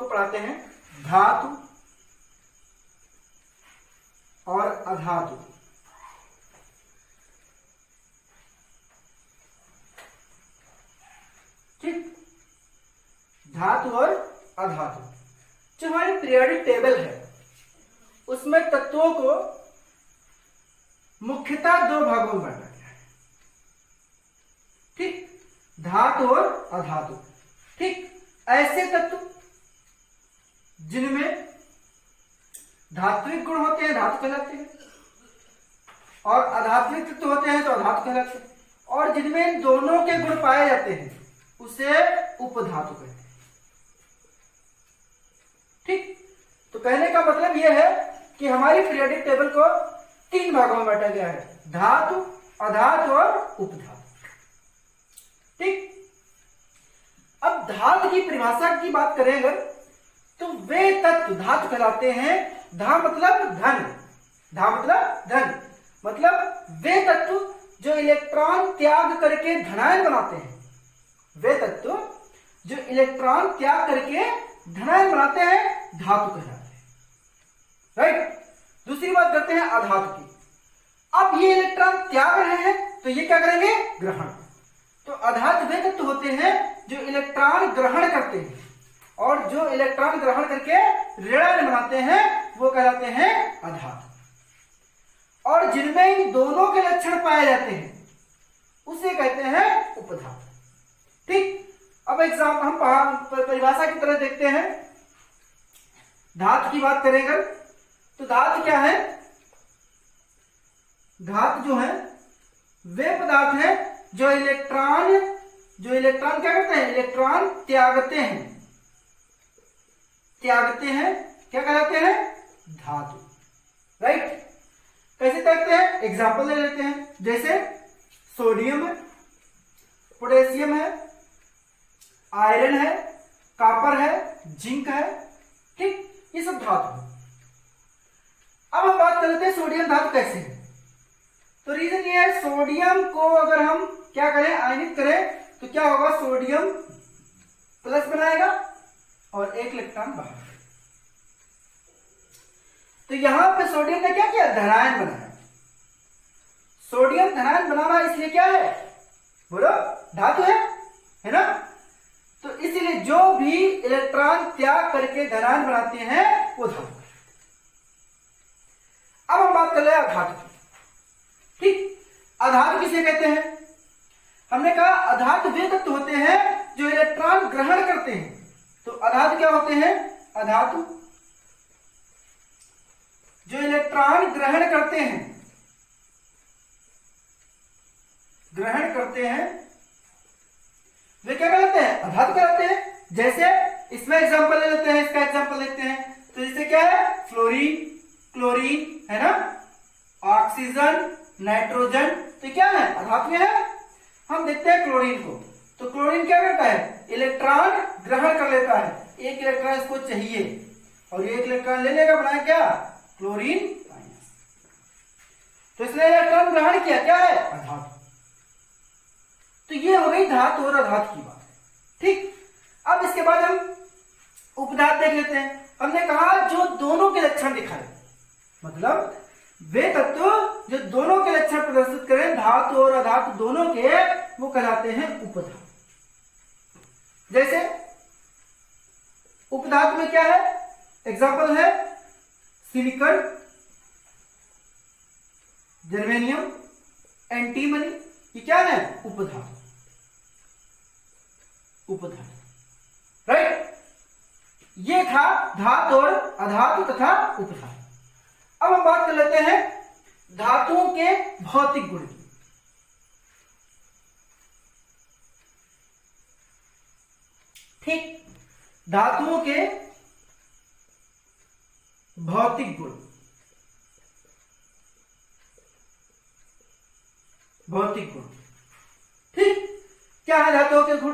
पढ़ाते हैं धातु और अधातु। ठीक, धातु और अधातु। जो हमारी पीरियोडिक टेबल है उसमें तत्वों को मुख्यतः दो भागों में बांटा गया है। ठीक, धातु और अधातु। ठीक, ऐसे तत्व जिनमें धात्विक गुण होते हैं धातु कहलाते हैं, और अधात्विक तत्व होते हैं तो अधातु कहलाते हैं, और जिनमें इन दोनों के गुण पाए जाते हैं उसे उपधातु कहते हैं। ठीक, तो कहने का मतलब यह है कि हमारी पीरियोडिक टेबल को तीन भागों में बांटा गया है, धातु, अधातु और उपधातु। ठीक, अब धातु की परिभाषा की बात करें अगर, तो वे तत्व धातु कहलाते हैं। धा मतलब धन, धा मतलब धन, मतलब वे तत्व जो इलेक्ट्रॉन त्याग करके धनायन बनाते हैं, वे तत्व जो इलेक्ट्रॉन त्याग करके धनायन बनाते हैं धातु कहलाते हैं। राइट, दूसरी बात करते हैं अधातु की। अब ये इलेक्ट्रॉन त्याग रहे हैं तो ये क्या करेंगे, ग्रहण। तो अधातु वे तत्व होते हैं जो इलेक्ट्रॉन ग्रहण करते हैं, और जो इलेक्ट्रॉन ग्रहण करके ऋणायन बनाते हैं वो कहलाते हैं अधातु, और जिनमें इन दोनों के लक्षण पाए जाते हैं उसे कहते हैं उपधातु। ठीक, अब एग्जाम हम परिभाषा की तरह देखते हैं। धातु की बात करें अगर, तो धातु क्या है, धातु जो है वे पदार्थ है जो इलेक्ट्रॉन क्या करते हैं, इलेक्ट्रॉन त्यागते हैं, क्या कहलाते हैं, धातु। राइट, कैसे त्यागते हैं, एग्जाम्पल ले लेते हैं, जैसे सोडियम है, पोटेशियम है, आयरन है, कॉपर है, जिंक है। ठीक, ये सब धातु है। अब हम बात कर लेते हैं सोडियम धातु कैसे है। तो रीजन ये है, सोडियम को अगर हम क्या करें, आयनित करें तो क्या होगा, सोडियम प्लस बनाएगा और एक इलेक्ट्रॉन बाहर। तो यहां पे सोडियम ने क्या किया, धनायन बनाया। सोडियम धनायन बनाना इसलिए क्या है, बोलो, धातु है ना। तो इसलिए जो भी इलेक्ट्रॉन त्याग करके धनायन बनाते हैं वो धातु है। अब हम बात कर रहे हैं अधातु की। ठीक, अधातु किसे कहते हैं, हमने कहा अधातु वे तत्व होते हैं जो इलेक्ट्रॉन ग्रहण करते हैं। तो अधातु क्या होते हैं, अधातु जो इलेक्ट्रॉन ग्रहण करते हैं वे क्या कहलाते हैं, अधातु कहलाते हैं। जैसे इसमें एग्जांपल ले लेते हैं, इसका एग्जांपल लेते हैं, तो जैसे क्या है, फ्लोरीन, क्लोरीन है ना, ऑक्सीजन, नाइट्रोजन, तो क्या है, अधातु है। हम देखते हैं क्लोरीन को, तो क्लोरीन क्या करता है, इलेक्ट्रॉन ग्रहण कर लेता है, एक इलेक्ट्रॉन इसको चाहिए और एक इलेक्ट्रॉन ले लेगा, बनाया क्या, क्लोरीन माइनस। तो इसने इलेक्ट्रॉन ग्रहण किया, क्या है, अधातु। तो ये हो गई धातु और अधातु की बात। ठीक, अब इसके बाद हम उपधातु देख लेते हैं। हमने कहा जो दोनों के लक्षण दिखाए, मतलब वे तत्व जो दोनों के लक्षण प्रदर्शित करें, धातु और अधातु दोनों के, वो कहलाते हैं उपधातु। जैसे उपधातु में क्या है, एग्जांपल है सिलिकॉन, जर्मेनियम, एंटीमनी, ये क्या है, उपधातु। राइट, ये था धातु और अधातु तथा उपधातु। अब हम बात कर लेते हैं धातुओं के भौतिक गुण की। ठीक, धातुओं के भौतिक गुण। ठीक, क्या है धातुओं के गुण,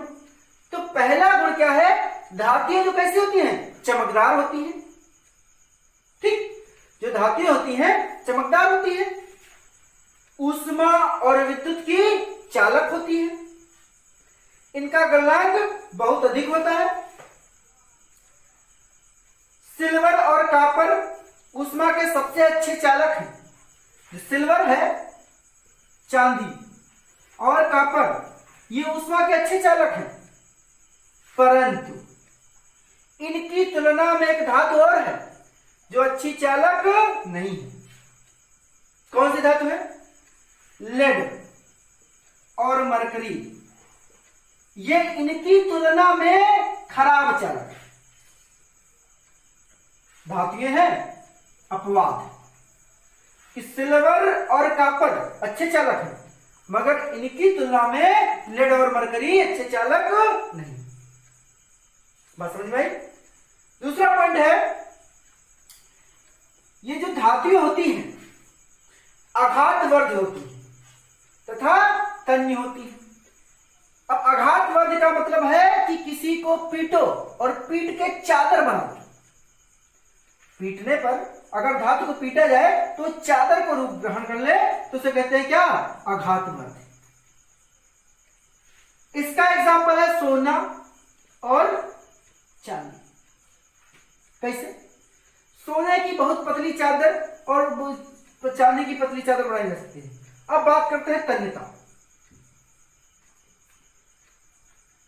तो पहला गुण क्या है, धातुएं जो कैसी होती हैं, चमकदार होती हैं। ठीक, जो धातुएं होती हैं चमकदार होती है, ऊष्मा और विद्युत की चालक होती है, इनका गलनांक बहुत अधिक होता है, सिल्वर और कॉपर ऊष्मा के सबसे अच्छे चालक हैं। जो सिल्वर है, चांदी, और कॉपर, ये ऊष्मा के अच्छे चालक हैं, परंतु इनकी तुलना में एक धातु और है जो अच्छी चालक नहीं है। कौन सी धातु है? लेड और मरकरी, ये इनकी तुलना में खराब चालक है। धातुएं हैं, अपवाद। सिल्वर और कॉपर अच्छे चालक हैं, मगर इनकी तुलना में लेड और मरकरी अच्छे चालक नहीं। बात समझ में आई? दूसरा पॉइंट है, ये जो धातुएं होती हैं आघातवर्ध होती है तथा तन्य होती है। अब आघातवर्ध का मतलब है कि किसी को पीटो और पीट के चादर बना दो। पीटने पर अगर धातु को पीटा जाए तो चादर को रूप ग्रहण कर ले तो उसे कहते हैं क्या? आघातवर्ध। इसका एग्जाम्पल है सोना और चांदी। कैसे? सोने की बहुत पतली चादर और चांदी की पतली चादर बनाई जा सकती है। अब बात करते हैं तन्यता।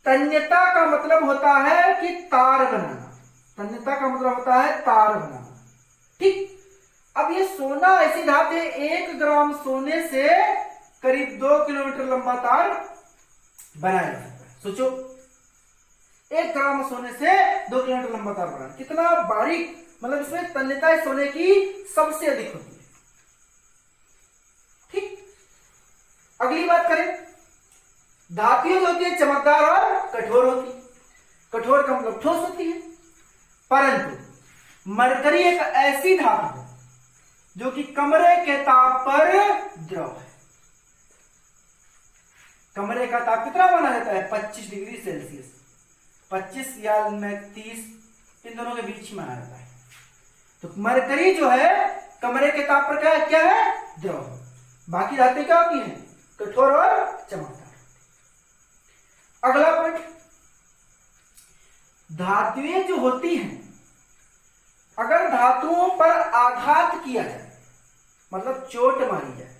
तन्यता का मतलब होता है कि तार बनाना। तन्यता का मतलब होता है तार बनाना। ठीक। अब ये सोना ऐसी धातु है, 1 ग्राम सोने से करीब 2 किलोमीटर लंबा तार बनाया जा सकता है। सोचो, 1 ग्राम सोने से 2 किलोमीटर लंबा तार बनाना, कितना बारीक, मतलब इसमें तन्यता सोने की सबसे अधिक होती है। ठीक। अगली बात करें, धातुएं जो होती है चमकदार और कठोर होती है। कठोर का मतलब ठोस होती है, परंतु मरकरी एक ऐसी धातु है जो कि कमरे के ताप पर द्रव है। कमरे का ताप कितना माना जाता है? 25 डिग्री सेल्सियस। 25 या 30 इन दोनों के बीच में माना जाता है। तो मरकरी जो है कमरे के ताप पर क्या है? द्रव। बाकी धातुएं क्या होती हैं? कठोर और चमकदार। अगला पॉइंट, धातुएं जो होती हैं अगर धातुओं पर आघात किया जाए, मतलब चोट मारी जाए,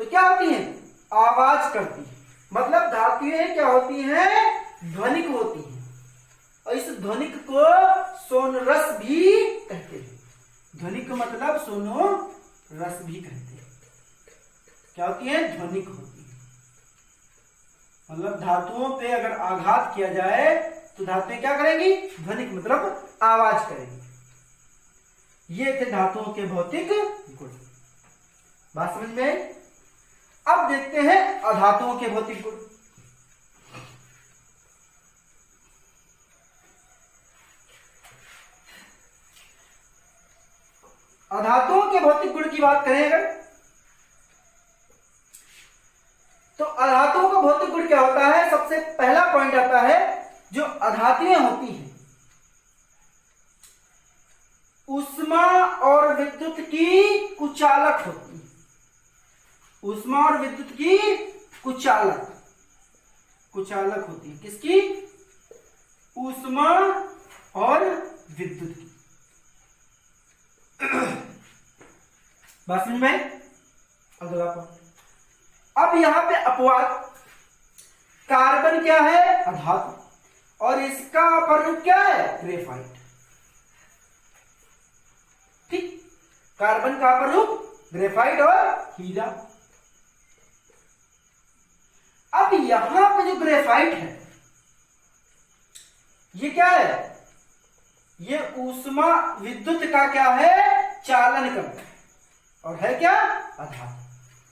तो क्या होती हैं? आवाज करती है। मतलब धातुएं क्या होती हैं? ध्वनिक होती हैं, और इस ध्वनिक को सोनरस भी कहते हैं। ध्वनिक मतलब सोनो रस भी कहते हैं। क्या होती है? ध्वनिक होती है। मतलब धातुओं पे अगर आघात किया जाए तो धातुएं क्या करेंगी? ध्वनिक मतलब आवाज करेंगी। ये थे धातुओं के भौतिक गुण। बात समझ में आई? अब देखते हैं अधातुओं के भौतिक गुण। अधातुओं के भौतिक गुण की बात करें अगर, तो अधातुओं का भौतिक गुण क्या होता है? सबसे पहला पॉइंट आता है, जो अधातुएं होती हैं ऊष्मा और विद्युत की कुचालक होती है। ऊष्मा और विद्युत की कुचालक होती है। किसकी? ऊष्मा और विद्युत की। बात समझ में? अगला पॉइंट, अब यहां पे अपवाद, कार्बन क्या है? अधातु, और इसका अपर रूप क्या है? ग्रेफाइट। ठीक। कार्बन का अपर रूप ग्रेफाइट और हीरा। अब यहां पे जो ग्रेफाइट है ये क्या है? ये ऊष्मा विद्युत का क्या है? चालन करता है, और है क्या? अधातु।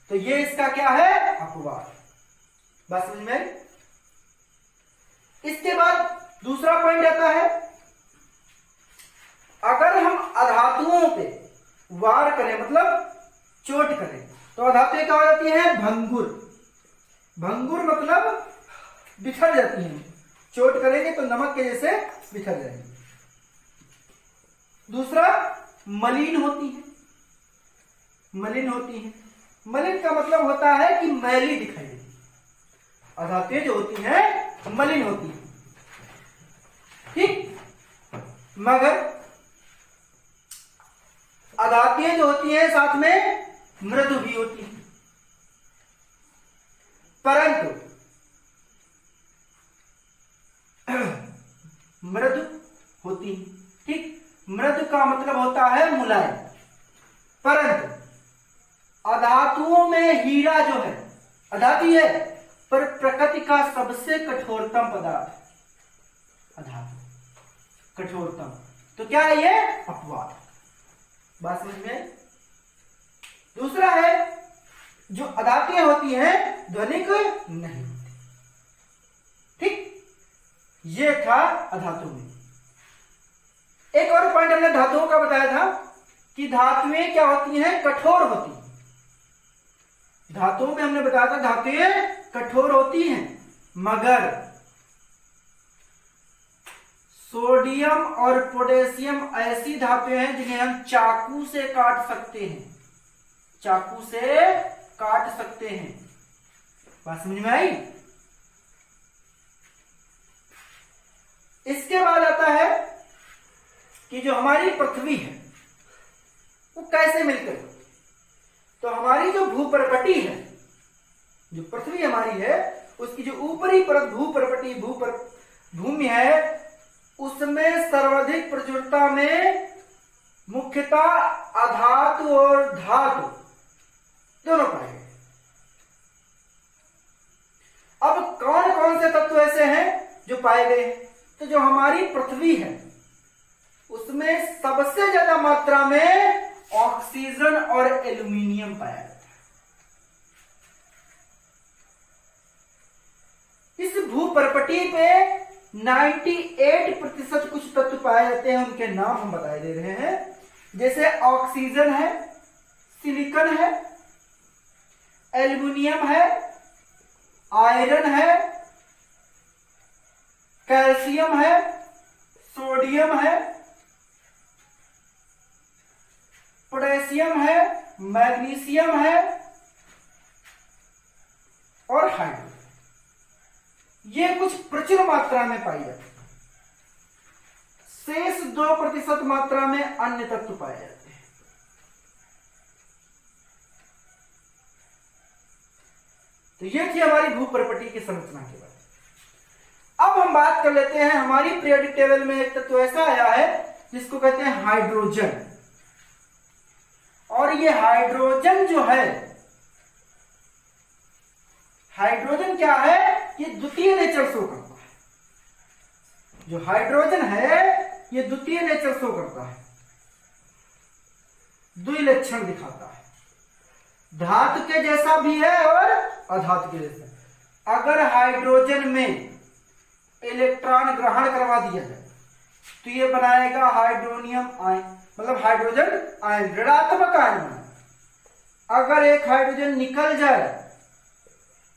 तो ये इसका क्या है? अपवाद। बस समझ में? इसके बाद दूसरा पॉइंट आता है, अगर हम अधातुओं पे वार करें, मतलब चोट करें, तो अधातुएं क्या हो जाती हैं? भंगुर। भंगुर मतलब बिखर जाती हैं। चोट करेंगे तो नमक के जैसे बिखर जाएंगे। दूसरा, मलिन होती है। मलिन होती है, मलिन का मतलब होता है कि मैली दिखाई देती है। अधातुएं जो होती हैं मलिन होती है। ठीक। मगर अधातुएं जो होती हैं साथ में मृदु भी होती हैं, परंतु मृदु होती है। ठीक, मृदु का मतलब होता है मुलायम, परंतु अधातुओं में हीरा जो है अधातु है, पर प्रकृति का सबसे कठोरतम पदार्थ अधातु, कठोरतम। तो क्या है ये? अपवाद। बात समझ में? दूसरा है जो अधातुएं होती हैं ध्वनिक नहीं होती। ठीक, ये था अधातु में। एक और पॉइंट हमने धातुओं का बताया था कि धातुएं क्या होती हैं? कठोर होती हैं। धातुओं में हमने बताया था धातुएं कठोर होती हैं, मगर सोडियम और पोटेशियम ऐसी धातुएं हैं जिन्हें हम चाकू से काट सकते हैं, चाकू से काट सकते हैं। बात समझ में आई? इसके बाद आता है कि जो हमारी पृथ्वी है वो कैसे मिलकर, तो हमारी जो भूपर्पटी है, जो पृथ्वी हमारी है, उसकी जो ऊपरी परत भूपर्पटी भूमि है, उसमें सर्वाधिक प्रचुरता में मुख्यतः अधातु और धातु दोनों पाए गए। अब कौन कौन से तत्व ऐसे हैं जो पाए गए हैं? तो जो हमारी पृथ्वी है उसमें सबसे ज्यादा मात्रा में ऑक्सीजन और एल्यूमिनियम पाया जाता है। इस भूपर्पटी पे 98% कुछ तत्व पाए जाते हैं, उनके नाम हम बताए दे रहे हैं। जैसे ऑक्सीजन है, सिलिकॉन है, एल्यूमिनियम है, आयरन है, कैल्शियम है, सोडियम है, पोटेशियम है, मैग्नीशियम है और हाइड्रोजन। ये कुछ प्रचुर मात्रा में पाई जाती है। शेष 2% मात्रा में अन्य तत्व पाए जाते हैं। तो ये थी हमारी भूपर्पटी की संरचना के बारे में। अब हम बात कर लेते हैं, हमारी पीरियोडिक टेबल में एक तत्व ऐसा आया है जिसको कहते हैं हाइड्रोजन। और ये हाइड्रोजन जो है, हाइड्रोजन क्या है? ये द्वितीय नेचर शो करता है। जो हाइड्रोजन है ये द्वितीय नेचर शो करता है, द्विलक्षण दिखाता है। धातु के जैसा भी है और अधातु के जैसा। अगर हाइड्रोजन में इलेक्ट्रॉन ग्रहण करवा दिया जाए तो ये बनाएगा हाइड्रोनियम आयन, मतलब हाइड्रोजन आयन, ऋणात्मक आयन बनाएगा। अगर एक हाइड्रोजन निकल जाए,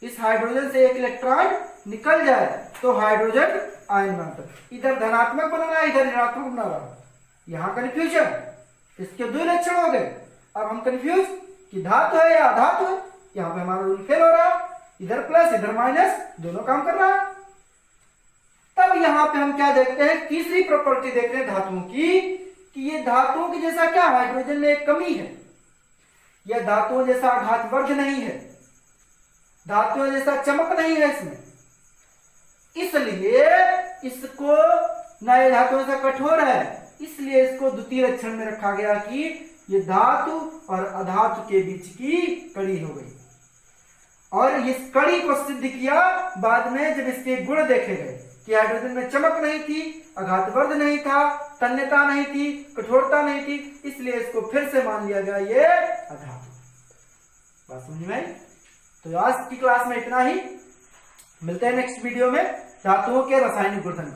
इस हाइड्रोजन से एक इलेक्ट्रॉन निकल जाए तो हाइड्रोजन आयन बनता है। इधर धनात्मक बना रहा है, इधर ऋणात्मक बना रहा है। यहां कंफ्यूजन, इसके दो लक्षण हो गए। अब हम कंफ्यूज कि धातु है या अधातु है। यहां पे हमारा रूल फेल हो रहा है, इधर प्लस इधर माइनस दोनों काम कर रहा है। तब यहां पे हम क्या देखते हैं? तीसरी प्रॉपर्टी देख रहे हैं धातुओं की, कि ये धातुओं की जैसा क्या हाइड्रोजन में एक कमी है, यह धातुओं जैसा आघातवर्ध नहीं है, धातुओं जैसा चमक नहीं है इसमें, इसलिए इसको ना ये धातुओं से कठोर है, इसलिए इसको द्वितीय लक्षण में रखा गया कि ये धातु और अधातु के बीच की कड़ी हो गई। और इस कड़ी को सिद्ध किया बाद में जब इसके गुण देखे गए कि हाइड्रोजन में चमक नहीं थी, आघातवर्ध नहीं था, तन्यता नहीं थी, कठोरता नहीं थी, इसलिए इसको फिर से मान लिया गया ये अधातु। बात समझ में आई? तो आज की क्लास में इतना ही। मिलते हैं नेक्स्ट वीडियो में धातुओं के रासायनिक गुणधर्म।